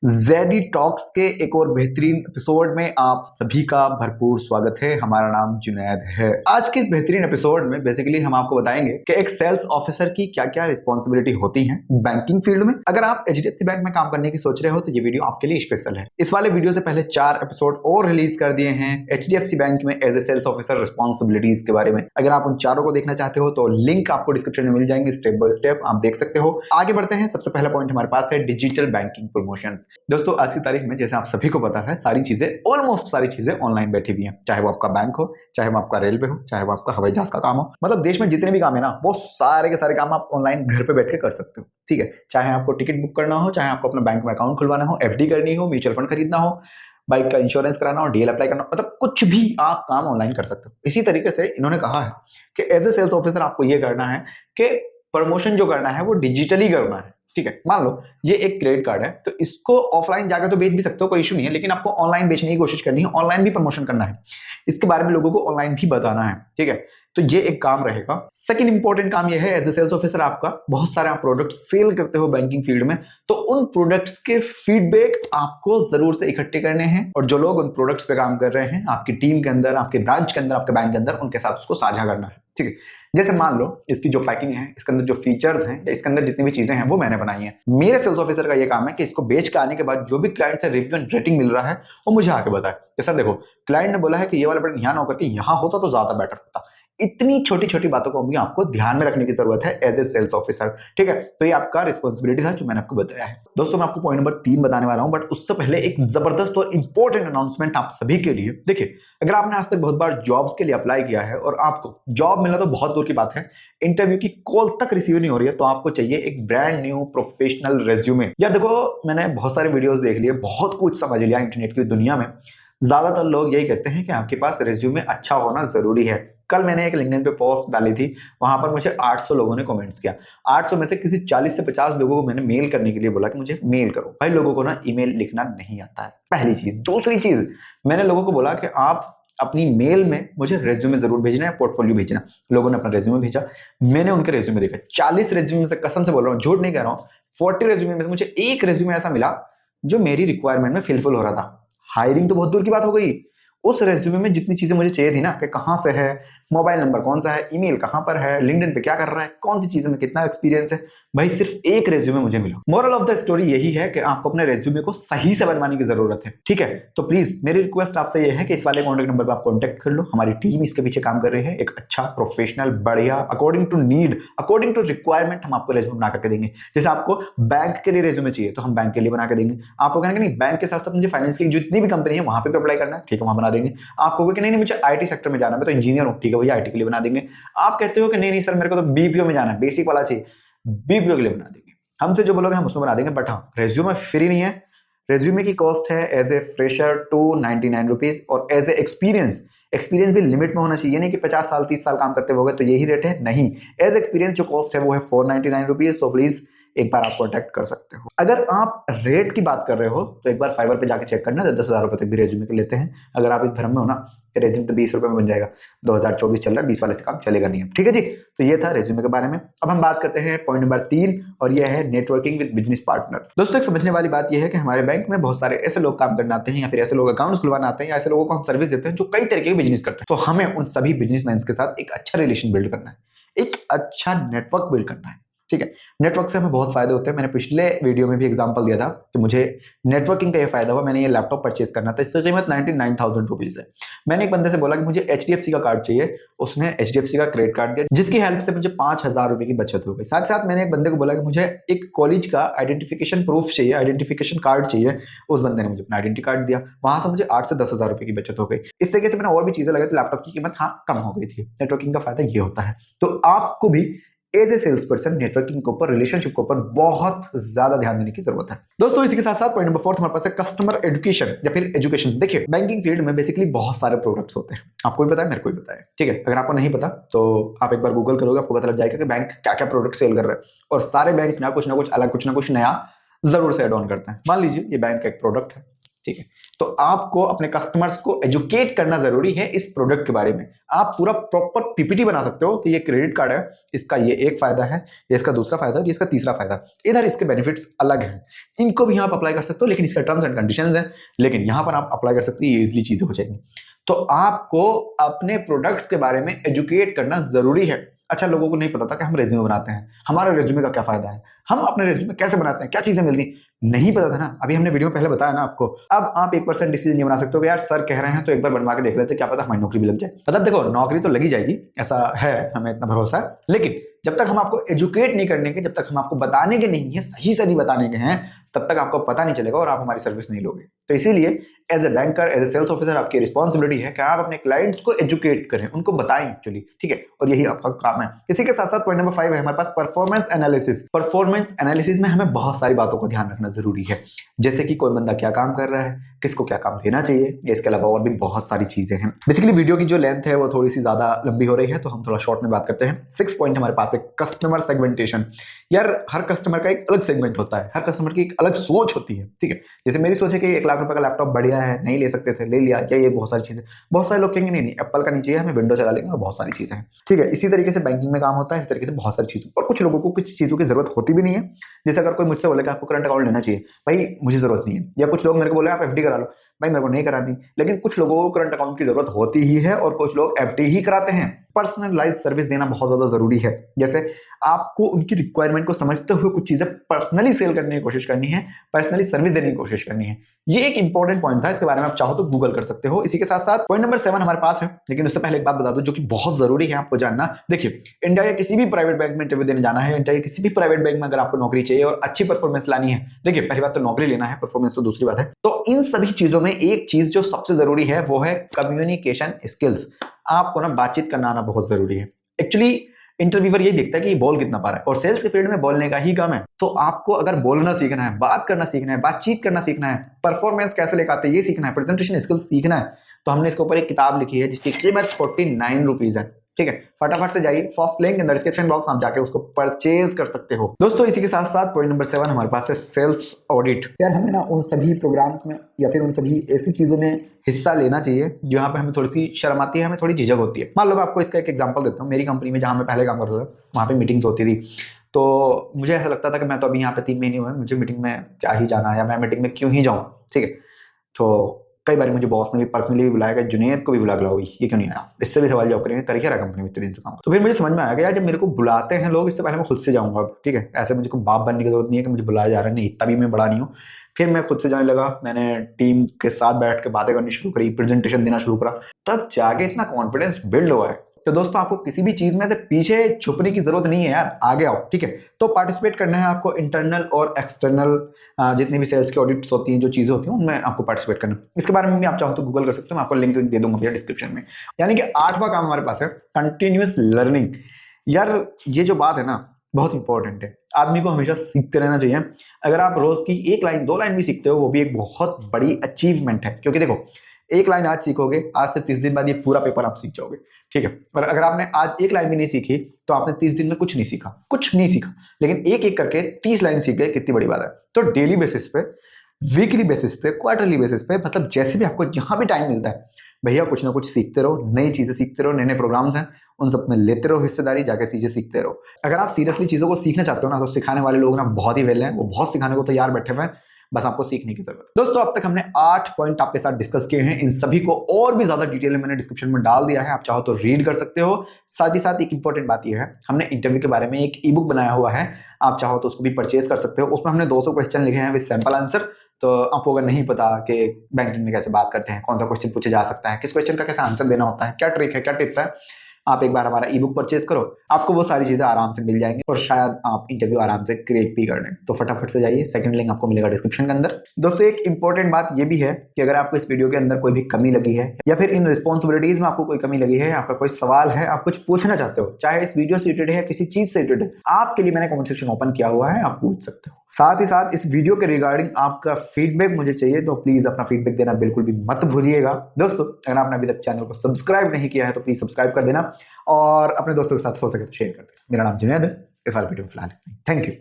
JD talks के एक और बेहतरीन एपिसोड में आप सभी का भरपूर स्वागत है। हमारा नाम जुनैद है। आज के इस बेहतरीन एपिसोड में बेसिकली हम आपको बताएंगे कि एक सेल्स ऑफिसर की क्या क्या रिस्पॉन्सिबिलिटी होती हैं बैंकिंग फील्ड में। अगर आप एचडीएफसी बैंक में काम करने की सोच रहे हो तो ये वीडियो आपके लिए स्पेशल है। इस वाले वीडियो से पहले 4 एपिसोड और रिलीज कर दिए हैं एचडीएफसी बैंक में as a sales officer responsibilities के बारे में। अगर आप उन चारों को देखना चाहते हो तो लिंक आपको डिस्क्रिप्शन में मिल जाएंगे, स्टेप बाय स्टेप आप देख सकते हो। आगे बढ़ते हैं। सबसे पहला पॉइंट हमारे पास है डिजिटल बैंकिंग प्रमोशंस। दोस्तों आज की तारीख में जैसे आप सभी को पता है सारी चीजें ऑलमोस्ट सारी चीजें ऑनलाइन बैठी हुई हैं। चाहे वो आपका बैंक हो, चाहे वो आपका रेलवे हो, चाहे वो आपका हवाई जहाज का काम हो, मतलब देश में जितने भी काम है ना वो सारे के सारे काम आप ऑनलाइन घर पे बैठ के कर सकते हो। ठीक है, चाहे आपको टिकट बुक करना हो, चाहे आपको अपना बैंक में अकाउंट खुलवाना हो, एफडी करनी हो, म्यूचुअल फंड खरीदना हो, बाइक का इंश्योरेंस कराना हो, डीएल अप्लाई करना हो, मतलब कुछ भी आप काम ऑनलाइन कर सकते हो। इसी तरीके से इन्होंने कहा है कि एज ए सेल्स ऑफिसर आपको ये करना है कि प्रमोशन जो करना है वो डिजिटली करना है। ठीक है, मान लो ये एक क्रेडिट कार्ड है तो इसको ऑफलाइन जाकर तो बेच भी सकते हो, कोई इशू नहीं है, लेकिन आपको ऑनलाइन बेचने की कोशिश करनी है, ऑनलाइन भी प्रमोशन करना है, इसके बारे में लोगों को ऑनलाइन भी बताना है। ठीक है, तो ये एक काम रहेगा। सेकंड इंपॉर्टेंट काम ये है एज ए सेल्स ऑफिसर आपका बहुत सारे आप प्रोडक्ट सेल करते हो बैंकिंग फील्ड में, तो उन प्रोडक्ट्स के फीडबैक आपको जरूर से इकट्ठे करने हैं और जो लोग उन प्रोडक्ट्स पे काम कर रहे हैं आपकी टीम के अंदर, आपके ब्रांच के अंदर, आपके बैंक के अंदर, उनके साथ उसको साझा करना है। ठीक है, जैसे मान लो इसकी जो पैकिंग है, इसके अंदर जो फीचर्स हैं या इसके अंदर जितनी भी चीजें हैं वो मैंने बनाई हैं। मेरे सेल्स ऑफिसर का ये काम है कि इसको बेच के आने के बाद जो भी क्लाइंट से रिव्यू एंड रेटिंग मिल रहा है वो मुझे आके बताए। जैसा देखो क्लाइंट ने बोला है कि ये वाला बटन यहाँ ना होकर के यहाँ होता तो ज्यादा बेटर होता। इतनी छोटी छोटी बातों को भी आपको ध्यान में रखने की जरूरत है एज ए सेल्स ऑफिसर। ठीक है, तो ये आपका रिस्पॉन्सिबिलिटी था जो मैंने आपको बताया है। दोस्तों मैं आपको पॉइंट नंबर 3 बताने वाला हूं, बट उससे पहले एक जबरदस्त और इंपॉर्टेंट अनाउंसमेंट आप सभी के लिए। देखिए, अगर आपने आज तक बहुत बार जॉब्स के लिए अप्लाई किया है और आपको जॉब मिलना तो बहुत दूर की बात है, इंटरव्यू की कॉल तक रिसीव नहीं हो रही है, तो आपको चाहिए एक ब्रांड न्यू प्रोफेशनल रेज्यूमे। यार देखो, मैंने बहुत सारे वीडियोस देख लिए, बहुत कुछ समझ लिया इंटरनेट की दुनिया में। ज्यादातर लोग यही कहते हैं कि आपके पास रेज्यूमे अच्छा होना जरूरी है। कल मैंने एक लिंक्डइन पे पोस्ट डाली थी, वहां पर मुझे 800 लोगों ने कमेंट्स किया। 800 में से किसी 40 से 50 लोगों को मैंने मेल करने के लिए बोला कि मुझे मेल करो। भाई लोगों को ना ईमेल लिखना नहीं आता है, पहली चीज। दूसरी चीज, मैंने लोगों को बोला कि आप अपनी मेल में मुझे रेज्यूमे जरूर भेजना है, पोर्टफोलियो भेजना। लोगों ने अपना रेज्यूमे भेजा, मैंने उनके रेज्यूमे देखा। 40 रेज्यूमे से, कसम से बोल रहा हूँ, झूठ नहीं कह रहा हूँ, 40 रेज्यूमे में से मुझे एक रेज्यूमे ऐसा मिला जो मेरी रिक्वायरमेंट में फिलफिल हो रहा था। हायरिंग तो बहुत दूर की बात हो गई, उस रेज्यूमे में जितनी चीजें मुझे चाहिए थी ना, कि कहां से है, मोबाइल नंबर कौन सा है, ईमेल कहां पर है, लिंक्डइन पे क्या कर रहा है, कौन सी चीजों में कितना एक्सपीरियंस है, भाई सिर्फ एक रेज्यूमे मुझे मिला। मोरल ऑफ द स्टोरी यही है कि आपको अपने रेज्यूमे को सही से बनवाने की जरूरत है। ठीक है, तो प्लीज मेरी रिक्वेस्ट आपसे यह है कि इस वाले कॉन्टेक्ट नंबर पर आप कॉन्टेक्ट कर लो। हमारी टीम इसके पीछे काम कर रही है, एक अच्छा प्रोफेशनल बढ़िया according to need, according to requirement हम आपको रेज्यूमे बना करके देंगे। जैसे आपको बैंक के लिए रेज्यूमे चाहिए तो हम बैंक के लिए बना के देंगे। आपको कहना कि नहीं बैंक के साथ साथ मुझे फाइनेंस की जितनी भी कंपनी है वहां पे अप्लाई करना है, ठीक है, वहां बना देंगे। आप कहोगे कि नहीं नहीं मुझे आईटी सेक्टर में जाना है, मैं तो इंजीनियर हूं, ठीक है भैया आईटी के लिए बना देंगे। आप कहते हो कि नहीं नहीं सर मेरे को तो बीपीओ में जाना है, बेसिक वाला चाहिए, बीपीओ के लिए बना देंगे। हमसे जो बोलोगे हम उसमें बना देंगे, बट हाँ रेज्यूमे फ्री नहीं है। रेज्यूमे की कॉस्ट है एज ए फ्रेशर 299 रुपीज और एज ए एक्सपीरियंस, एक्सपीरियंस भी लिमिट में होना चाहिए, नहीं कि 50 साल 30 साल काम करते हो तो यही रेट है, नहीं। एज एक्सपीरियंस जो कॉस्ट है वो है 499 रुपीज। तो प्लीज एक बार आप कॉन्टैक्ट कर सकते हो। अगर आप रेट की बात कर रहे हो तो एक बार फाइवर पे जाके चेक करना, 10,000 रुपए तक भी रेज्यूमे के लेते हैं। अगर आप इस भ्रम में हो ना कि रेज्यूमे तो 20 रुपए में बन जाएगा, 2024 चल रहा है, 20 वाले से काम चलेगा नहीं है। ठीक है जी, तो ये था रेज्यूमे के बारे में। अब हम बात करते हैं पॉइंट नंबर 3 और यह है नेटवर्किंग विद बिजनेस पार्टनर। दोस्तों एक समझने वाली बात यह है कि हमारे बैंक में बहुत सारे ऐसे लोग काम करने आते हैं या फिर ऐसे लोग अकाउंट्स खुलवाना आते हैं या ऐसे लोगों को हम सर्विस देते हैं जो कई तरीके के बिजनेस करते हैं। तो हमें उन सभी बिजनेसमैन के साथ एक अच्छा रिलेशन बिल्ड करना है, एक अच्छा नेटवर्क बिल्ड करना है। ठीक है, नेटवर्क से हमें बहुत फायदे होते हैं। मैंने पिछले वीडियो में भी एग्जांपल दिया था कि मुझे नेटवर्किंग का ये फायदा हुआ। मैंने ये लैपटॉप परचेस करना था, इसकी कीमत 99,000 रुपीज है। मैंने एक बंदे से बोला कि मुझे एचडीएफसी का कार्ड चाहिए, उसने एचडीएफसी का क्रेडिट कार्ड दिया जिसकी हेल्प से मुझे 5,000 रुपए की बचत हो गई। साथ साथ मैंने एक बंदे को बोला कि मुझे एक कॉलेज का आइडेंटिफिकेशन प्रूफ चाहिए, आइडेंटिफिकेशन कार्ड चाहिए, उस बंदे ने मुझे अपना आइडेंटिटी कार्ड दिया, वहां से मुझे 8 से 10,000 रुपए की बचत हो गई। इस तरीके से मैंने और भी चीजें लगाई तो लैपटॉप की कीमत हाँ कम हो गई थी। नेटवर्किंग का फायदा ये होता है। तो आपको भी as a sales person networking के ऊपर, रिलेशनशिप के ऊपर बहुत ज्यादा ध्यान देने की जरूरत है। दोस्तों इसी के साथ साथ पॉइंट नंबर 4 हमारे पास है कस्टमर एजुकेशन या फिर एजुकेशन। देखिए बैंकिंग फील्ड में बेसिकली बहुत सारे प्रोडक्ट्स होते हैं, आपको भी पता है, मेरे को भी पता है। ठीक है, अगर आपको नहीं पता तो आप एक बार गूगल करोगे, आपको पता लग जाएगा कि बैंक क्या क्या प्रोडक्ट सेल कर रहे हैं। और सारे बैंक ना कुछ अलग, कुछ ना कुछ नया जरूर से एड ऑन करते हैं। मान लीजिए ये बैंक का एक प्रोडक्ट है, ठीक है। तो आपको अपने कस्टमर्स को एजुकेट करना जरूरी है इस प्रोडक्ट के बारे में। आप पूरा प्रॉपर पीपीटी बना सकते हो कि ये क्रेडिट कार्ड है, इसका ये एक फायदा है, ये इसका दूसरा फायदा है, ये इसका तीसरा फायदा, इधर इसके बेनिफिट्स अलग हैं, इनको भी आप अप्लाई कर सकते हो, लेकिन इसका टर्म्स एंड कंडीशंस हैं, लेकिन यहां पर आप अप्लाई कर सकते हो, ये इजिली चीजें हो जाएंगी। तो आपको अपने प्रोडक्ट्स के बारे में एजुकेट करना जरूरी है। अच्छा, लोगों को नहीं पता था कि हम रेज्यूमे बनाते हैं, हमारे रेज्यूमे का क्या फायदा है, हम अपने रेज्यूमे कैसे बनाते हैं, क्या चीजें मिलती हैं, नहीं पता था ना। अभी हमने वीडियो में पहले बताया ना आपको। अब आप 1% डिसीजन नहीं बना सकते हो कि यार सर कह रहे हैं तो एक बार बनवा के देख लेते, क्या पता हमारी नौकरी भी लग जाए। मतलब देखो, नौकरी तो लगी जाएगी, ऐसा है, हमें इतना भरोसा है, लेकिन जब तक हम आपको एजुकेट नहीं करने के, जब तक हम आपको बताने के नहीं है, सही से नहीं बताने के हैं, तब तक आपको पता नहीं चलेगा और आप हमारी सर्विस नहीं लोगे। तो इसीलिए as a banker, as a sales officer, आपकी रिस्पॉन्सिबिलिटी है कि आप अपने क्लाइंट्स को एजुकेट करें, उनको बताएं एक्चुअली, ठीक है, और यही आपका काम है। इसी के साथ साथ पॉइंट नंबर 5 है हमारे पास परफॉर्मेंस एनालिसिस। परफॉर्मेंस एनालिसिस में हमें बहुत सारी बातों का ध्यान रखना जरूरी है, जैसे कि कोई बंदा क्या काम कर रहा है, किसको क्या काम देना चाहिए, इसके अलावा और भी बहुत सारी चीजें हैं। बेसिकली वीडियो की जो लेंथ है वो थोड़ी सी ज्यादा लंबी हो रही है, तो हम थोड़ा शॉर्ट में बात करते हैं। 6 पॉइंट हमारे पास है कस्टमर सेगमेंटेशन। यार हर कस्टमर का एक अलग सेगमेंट होता है, हर कस्टमर की एक अलग सोच होती है, ठीक है। जैसे मेरी सोच है कि 1 लाख रुपए का लैपटॉप बढ़िया है, नहीं ले सकते थे, ले लिया, या ये बहुत सारी चीजें। बहुत सारे लोग कहेंगे नहीं नहीं, एप्पल का नहीं चाहिए हमें, विंडो चला लेंगे, और बहुत सारी चीजें हैं, ठीक है। इसी तरीके से बैंकिंग में काम होता है, इस तरीके से बहुत सारी चीजें। और कुछ लोगों को कुछ चीजों की जरूरत होती भी नहीं है। जैसे अगर कोई मुझसे बोले कि आपको करंट अकाउंट लेना चाहिए, भाई मुझे जरूरत नहीं है। या कुछ लोग मेरे को बोले आप एफडी करा लो, भाई मेरे को नहीं करानी। लेकिन कुछ लोगों को करंट अकाउंट की जरूरत होती ही है, और कुछ लोग एफडी ही कराते हैं। पर्सनलाइज सर्विस देना बहुत ज्यादा जरूरी है। जैसे आपको उनकी रिक्वायरमेंट को समझते हुए कुछ चीजें पर्सनली सेल करने की कोशिश करनी है, पर्सनली सर्विस देने की कोशिश करनी है। ये एक इंपॉर्टेंट पॉइंट था, इसके बारे में आप चाहो तो गूगल कर सकते हो। इसी के साथ साथ पॉइंट नंबर 7 हमारे पास है, लेकिन उससे पहले एक बात बता दूं जो कि बहुत जरूरी है आपको जानना। देखिए, इंडिया या किसी भी प्राइवेट बैंक में इंटरव्यू देने जाना है, इंडिया या किसी भी प्राइवेट बैंक में अगर आपको नौकरी चाहिए और अच्छी परफॉर्मेंस लानी है, देखिए पहली बात तो नौकरी लेना है, परफॉर्मेंस तो दूसरी बात है। तो इन सभी चीजों में एक चीज जो सबसे जरूरी है वो है कम्युनिकेशन स्किल्स। आपको ना बातचीत करना आना बहुत जरूरी है। एक्चुअली इंटरव्यूअर यही देखता है कि ये बोल कितना पा रहा है, और सेल्स के फील्ड में बोलने का ही काम है। तो आपको अगर बोलना सीखना है, बात करना सीखना है, बातचीत करना सीखना है, परफॉर्मेंस कैसे लेकर आते हैं ये सीखना है, प्रेजेंटेशन स्किल्स सीखना है, तो हमने इसके ऊपर एक किताब लिखी है जिसकी कीमत 49 रुपीज है, ठीक है। फटाफट से जाइए, first link in the description box, आप जाके उसको परचेज कर सकते हो। दोस्तों इसी के साथ साथ पॉइंट नंबर 7 हमारे पास है सेल्स ऑडिट। यार हमें ना उन सभी प्रोग्राम्स में या फिर उन सभी ऐसी चीजों में हिस्सा लेना चाहिए जहां पे हमें थोड़ी सी शर्म आती है, हमें थोड़ी झिझक होती है। मान लो मैं आपको इसका एक एग्जांपल देता हूँ। मेरी कंपनी में जहां मैं पहले काम करता था, वहां पे मीटिंग्स होती थी, तो मुझे ऐसा लगता था कि मैं तो अभी यहाँ पे 3 महीने हुए, मुझे मीटिंग में क्या ही जाना है, या मैं मीटिंग में क्यों ही जाऊँ, ठीक है। तो कई बार मुझे बॉस ने भी पर्सनली भी बुलाया कि जुनैद को भी बुला लो, ये क्यों नहीं आया, इससे भी सवाल जवाब करेंगे, कर क्या रहा कंपनी में इतने दिन से काम। तो फिर मुझे समझ में आया कि यार जब मेरे को बुलाते हैं लोग, इससे पहले मैं खुद से जाऊंगा, ठीक है। ऐसे मुझे को बाप बनने की जरूरत नहीं है कि मुझे बुलाया जा रहा है, नहीं, इतना भी मैं बड़ा नहीं हूँ। फिर मैं खुद से जाने लगा, मैंने टीम के साथ बैठ के बातें करनी शुरू करी, प्रेजेंटेशन देना शुरू करा, तब जाके इतना कॉन्फिडेंस बिल्ड हुआ है। तो दोस्तों आपको किसी भी चीज में से पीछे छुपने की जरूरत नहीं है यार, आगे आओ, ठीक है। तो पार्टिसिपेट करना है आपको, इंटरनल और एक्सटर्नल जितनी भी सेल्स की ऑडिट्स होती हैं, जो चीजें होती हैं, उनमें आपको पार्टिसिपेट करना। इसके बारे में भी आप चाहो तो गूगल कर सकते हो, मैं आपको लिंक दे दूंगा भैया डिस्क्रिप्शन में। यानी कि 8वां काम हमारे पास है कंटिन्यूअस लर्निंग। यार ये जो बात है ना बहुत इंपॉर्टेंट है, आदमी को हमेशा सीखते रहना चाहिए। अगर आप रोज की 1 लाइन 2 लाइन भी सीखते हो, वो भी एक बहुत बड़ी अचीवमेंट है। क्योंकि देखो, 1 लाइन आज सीखोगे, आज से 30 दिन बाद ये पूरा पेपर आप सीख जाओगे, ठीक है। और अगर आपने आज 1 लाइन भी नहीं सीखी, तो आपने 30 दिन में कुछ नहीं सीखा, कुछ नहीं सीखा। लेकिन एक एक करके 30 लाइन सीख गए, कितनी बड़ी बात है। तो डेली बेसिस पे, वीकली बेसिस पे, क्वार्टरली बेसिस पे, मतलब जैसे भी आपको जहां भी टाइम मिलता है, भैया कुछ ना कुछ सीखते रहो, नई चीजें सीखते रहो, नए नए प्रोग्राम्स हैं उन सब में लेते रहो हिस्सेदारी, जाके चीजें सीखते रहो। अगर आप सीरियसली चीजों को सीखना चाहते हो ना, तो सिखाने वाले लोग ना बहुत ही वेल हैं, वो बहुत सिखाने को तैयार बैठे हुए हैं, बस आपको सीखने की जरूरत है। दोस्तों अब तक हमने 8 पॉइंट आपके साथ डिस्कस किए हैं, इन सभी को और भी ज्यादा डिटेल में मैंने डिस्क्रिप्शन में डाल दिया है, आप चाहो तो रीड कर सकते हो। साथ ही साथ एक इंपॉर्टेंट बात यह है, हमने इंटरव्यू के बारे में एक ई बुक बनाया हुआ है, आप चाहो तो उसको भी परचेज कर सकते हो। उसमें हमने 200 क्वेश्चन लिखे हैं विद सैंपल आंसर। तो आपको अगर नहीं पता कि बैंकिंग में कैसे बात करते हैं, कौन सा क्वेश्चन पूछे जा सकता है, किस क्वेश्चन का कैसे आंसर देना होता है, क्या ट्रिक है, क्या टिप्स है, आप एक बार हमारा ई बुक परचेज करो, आपको वो सारी चीजें आराम से मिल जाएंगी, और शायद आप इंटरव्यू आराम से क्रिएट भी कर लें। तो फटाफट से जाइए, सेकंड लिंक आपको मिलेगा डिस्क्रिप्शन के अंदर। दोस्तों एक इंपॉर्टेंट बात ये भी है कि अगर आपको इस वीडियो के अंदर कोई भी कमी लगी है, या फिर इन रिस्पॉन्सिबिलिटीज में आपको कोई कमी लगी है, आपका कोई सवाल है, आप कुछ पूछना चाहते हो, चाहे इस वीडियो से रिलेटेड है, किसी चीज से रिलेटेड है, आपके लिए मैंने कमेंट सेक्शन ओपन किया हुआ है, आप पूछ सकते हो। साथ ही साथ इस वीडियो के रिगार्डिंग आपका फीडबैक मुझे चाहिए, तो प्लीज अपना फीडबैक देना बिल्कुल भी मत भूलिएगा। दोस्तों अगर आपने अभी तक चैनल को सब्सक्राइब नहीं किया है, तो प्लीज सब्सक्राइब कर देना, और अपने दोस्तों के साथ हो सके तो शेयर कर देना। मेरा नाम जुनैद है, इस वाले वीडियो में फिलहाल थैंक यू।